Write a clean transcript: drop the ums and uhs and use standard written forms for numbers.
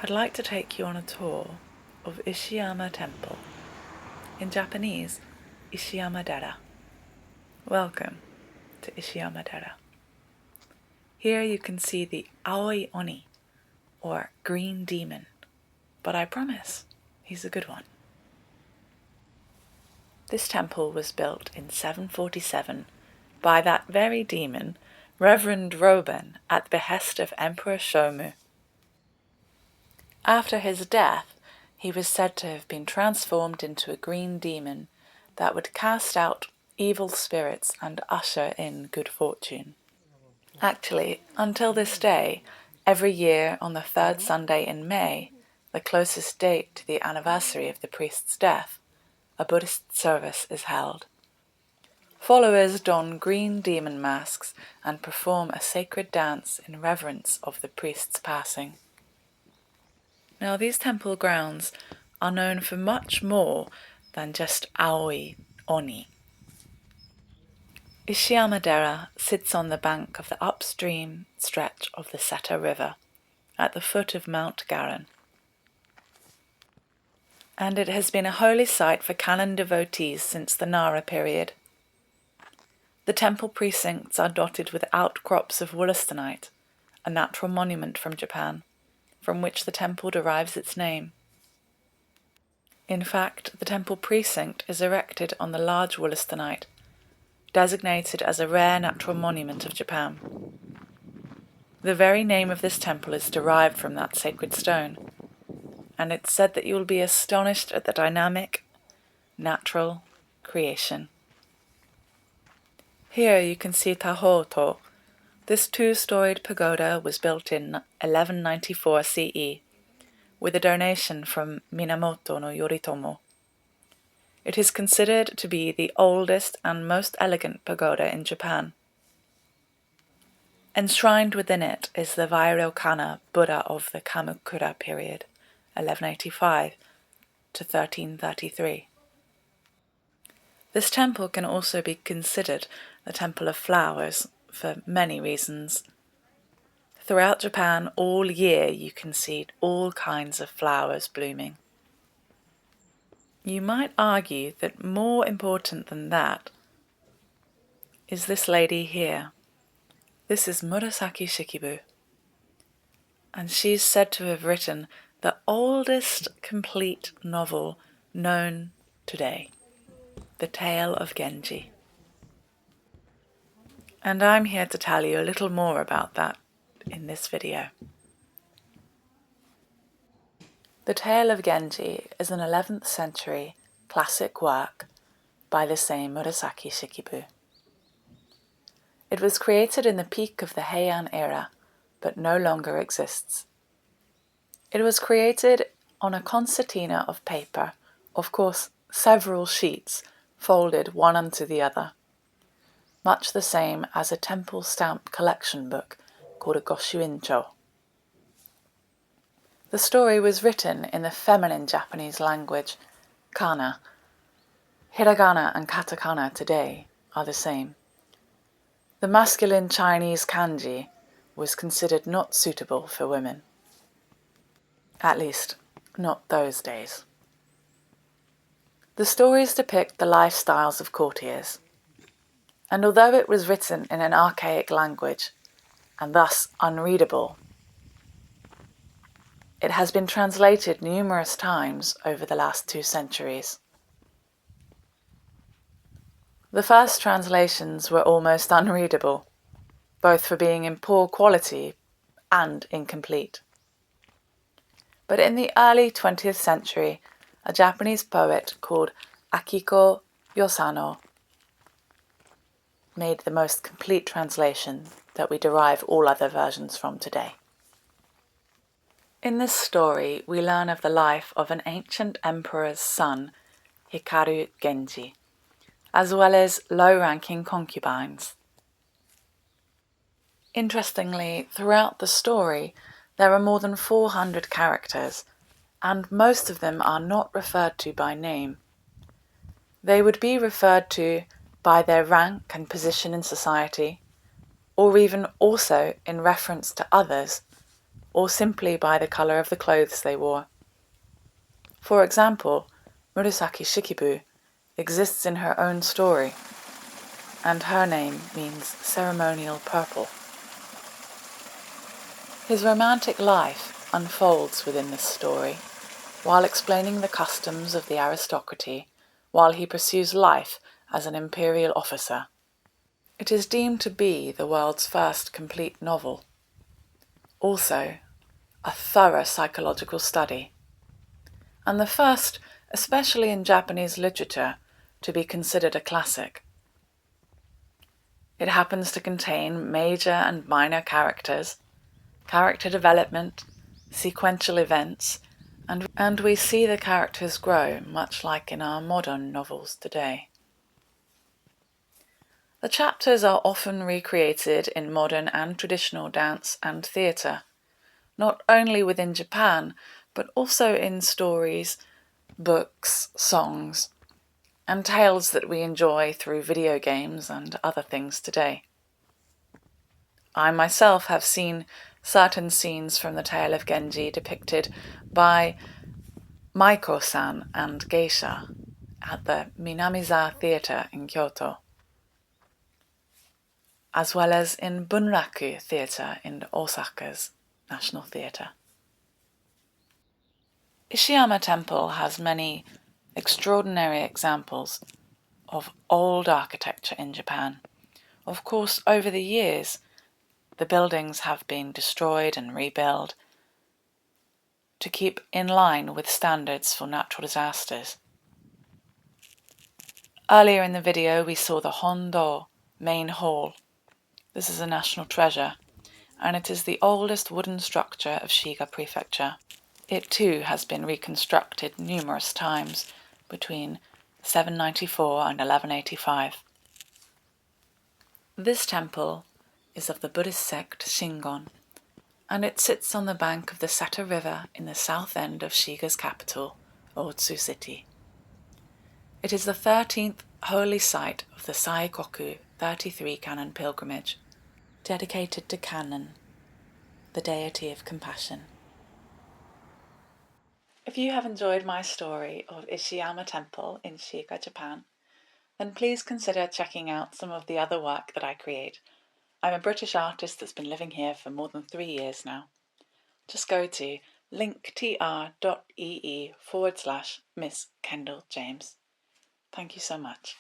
I'd like to take you on a tour of Ishiyama Temple, in Japanese, Ishiyama-dera. Welcome to Ishiyama-dera. Here you can see the Aoi Oni, or Green Demon, but I promise he's a good one. This temple was built in 747 by that very demon, Reverend Roben, at the behest of Emperor Shomu. After his death, he was said to have been transformed into a green demon that would cast out evil spirits and usher in good fortune. Actually, until this day, every year on the third Sunday in May, the closest date to the anniversary of the priest's death, a Buddhist service is held. Followers don green demon masks and perform a sacred dance in reverence of the priest's passing. Now, these temple grounds are known for much more than just Aoi Oni. Ishiyama-dera sits on the bank of the upstream stretch of the Seta River, at the foot of Mount Garon. And it has been a holy site for Kannon devotees since the Nara period. The temple precincts are dotted with outcrops of wollastonite, a natural monument from Japan, from which the temple derives its name. In fact, the temple precinct is erected on the large wollastonite, designated as a rare natural monument of Japan. The very name of this temple is derived from that sacred stone, and it's said that you will be astonished at the dynamic, natural creation. Here you can see Tahoto. This two-storied pagoda was built in 1194 CE, with a donation from Minamoto no Yoritomo. It is considered to be the oldest and most elegant pagoda in Japan. Enshrined within it is the Vairocana Buddha of the Kamakura period, 1185 to 1333. This temple can also be considered the Temple of Flowers for many reasons. Throughout Japan, all year you can see all kinds of flowers blooming. You might argue that more important than that is this lady here. This is Murasaki Shikibu, and she's said to have written the oldest complete novel known today, the Tale of Genji. And I'm here to tell you a little more about that in this video. The Tale of Genji is an 11th century classic work by the same Murasaki Shikibu. It was created in the peak of the Heian era, but no longer exists. It was created on a concertina of paper, of course several sheets folded one onto the other, much the same as a temple stamp collection book called a Goshuincho. The story was written in the feminine Japanese language, kana. Hiragana and katakana today are the same. The masculine Chinese kanji was considered not suitable for women. At least, not those days. The stories depict the lifestyles of courtiers, and although it was written in an archaic language, and thus unreadable, it has been translated numerous times over the last 2 centuries. The first translations were almost unreadable, both for being in poor quality and incomplete. But in the early 20th century, a Japanese poet called Akiko Yosano made the most complete translation that we derive all other versions from today. In this story, we learn of the life of an ancient emperor's son, Hikaru Genji, as well as low-ranking concubines. Interestingly, throughout the story, there are more than 400 characters, and most of them are not referred to by name. They would be referred to by their rank and position in society, or even also in reference to others, or simply by the colour of the clothes they wore. For example, Murasaki Shikibu exists in her own story, and her name means ceremonial purple. His romantic life unfolds within this story, while explaining the customs of the aristocracy, while he pursues life as an imperial officer. It is deemed to be the world's first complete novel. Also, a thorough psychological study, and the first, especially in Japanese literature, to be considered a classic. It happens to contain major and minor characters, character development, sequential events, and we see the characters grow, much like in our modern novels today. The chapters are often recreated in modern and traditional dance and theatre, not only within Japan, but also in stories, books, songs, and tales that we enjoy through video games and other things today. I myself have seen certain scenes from the Tale of Genji depicted by Maiko-san and Geisha at the Minamiza Theatre in Kyoto, as well as in Bunraku Theatre in Osaka's National Theatre. Ishiyama Temple has many extraordinary examples of old architecture in Japan. Of course, over the years, the buildings have been destroyed and rebuilt to keep in line with standards for natural disasters. Earlier in the video, we saw the Hondo main hall. This is a national treasure, and it is the oldest wooden structure of Shiga Prefecture. It too has been reconstructed numerous times between 794 and 1185. This temple is of the Buddhist sect Shingon, and it sits on the bank of the Seta River in the south end of Shiga's capital, Otsu City. It is the 13th holy site of the Saikoku 33 Canon pilgrimage, dedicated to Kannon, the deity of compassion. If you have enjoyed my story of Ishiyama Temple in Shiga, Japan, then please consider checking out some of the other work that I create. I'm a British artist that's been living here for more than 3 years now. Just go to linktr.ee/Miss Kendall James. Thank you so much.